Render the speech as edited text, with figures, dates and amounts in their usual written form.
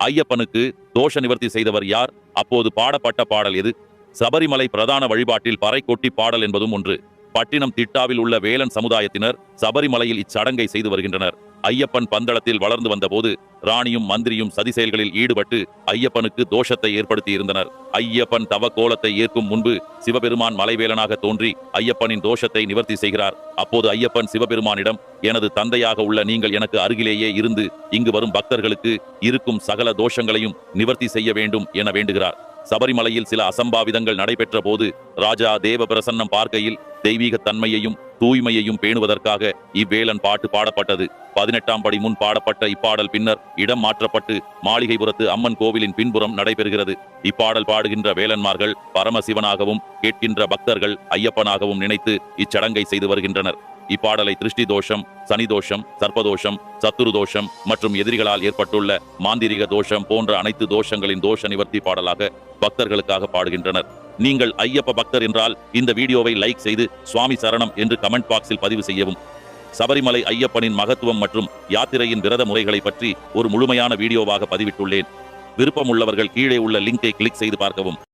ஐயப்பனுக்கு தோஷ நிவர்த்தி செய்தவர் யார்? அப்போது பாடப்பட்ட பாடல் எது? சபரிமலை பிரதான வழிபாட்டில் பறை கொட்டி பாடல் என்பதும் ஒன்று. பட்டினம் திட்டாவில் உள்ள வேலன் சமுதாயத்தினர் சபரிமலையில் இச்சடங்கை செய்து வருகின்றனர். ஐயப்பன் பந்தளத்தில் வளர்ந்து வந்தபோது ராணியும் மந்திரியும் சதி செயல்களில் ஈடுபட்டு ஐயப்பனுக்கு தோஷத்தை ஏற்படுத்தி இருந்தனர். ஐயப்பன் தவ கோலத்தை ஏற்கும் முன்பு சிவபெருமான் மலைவேலனாக தோன்றி ஐயப்பனின் தோஷத்தை நிவர்த்தி செய்கிறார். அப்போது ஐயப்பன் சிவபெருமானிடம், எனது தந்தையாக உள்ள நீங்கள் எனக்கு அருகிலேயே இருந்து இங்கு வரும் பக்தர்களுக்கு இருக்கும் சகல தோஷங்களையும் நிவர்த்தி செய்ய வேண்டும் என வேண்டுகிறார். சபரிமலையில் சில அசம்பாவிதங்கள் நடைபெற்ற போது ராஜா தேவ பிரசன்னம் பார்க்கையில் தெய்வீக தன்மையையும் தூய்மையையும் பேணுவதற்காக இவ்வேலன் பாட்டு பாடப்பட்டது. 18ஆம் படி முன் பாடப்பட்ட இப்பாடல் பின்னர் இடம் மாற்றப்பட்டு மாளிகைபுரத்து அம்மன் கோவிலின் பின்புறம் நடைபெறுகிறது. இப்பாடல் பாடுகின்ற வேலன்மார்கள் பரமசிவனாகவும் கேட்கின்ற பக்தர்கள் ஐயப்பனாகவும் நினைத்து இச்சடங்கை செய்து வருகின்றனர். இப்பாடலை திருஷ்டி தோஷம், சனி தோஷம், சர்ப்பதோஷம், சத்துரு தோஷம் மற்றும் எதிரிகளால் ஏற்பட்டுள்ள மாந்திரிக தோஷம் போன்ற அனைத்து தோஷங்களின் தோஷ நிவர்த்தி பாடலாக பக்தர்களுக்காக பாடுகின்றனர். நீங்கள் ஐயப்ப பக்தர் என்றால் இந்த வீடியோவை லைக் செய்து சுவாமி சரணம் என்று கமெண்ட் பாக்ஸில் பதிவு செய்யவும். சபரிமலை ஐயப்பனின் மகத்துவம் மற்றும் யாத்திரையின் விரத முறைகளை பற்றி ஒரு முழுமையான வீடியோவாக பதிவிட்டுள்ளேன். விருப்பம் உள்ளவர்கள் கீழே உள்ள லிங்கை கிளிக் செய்து பார்க்கவும்.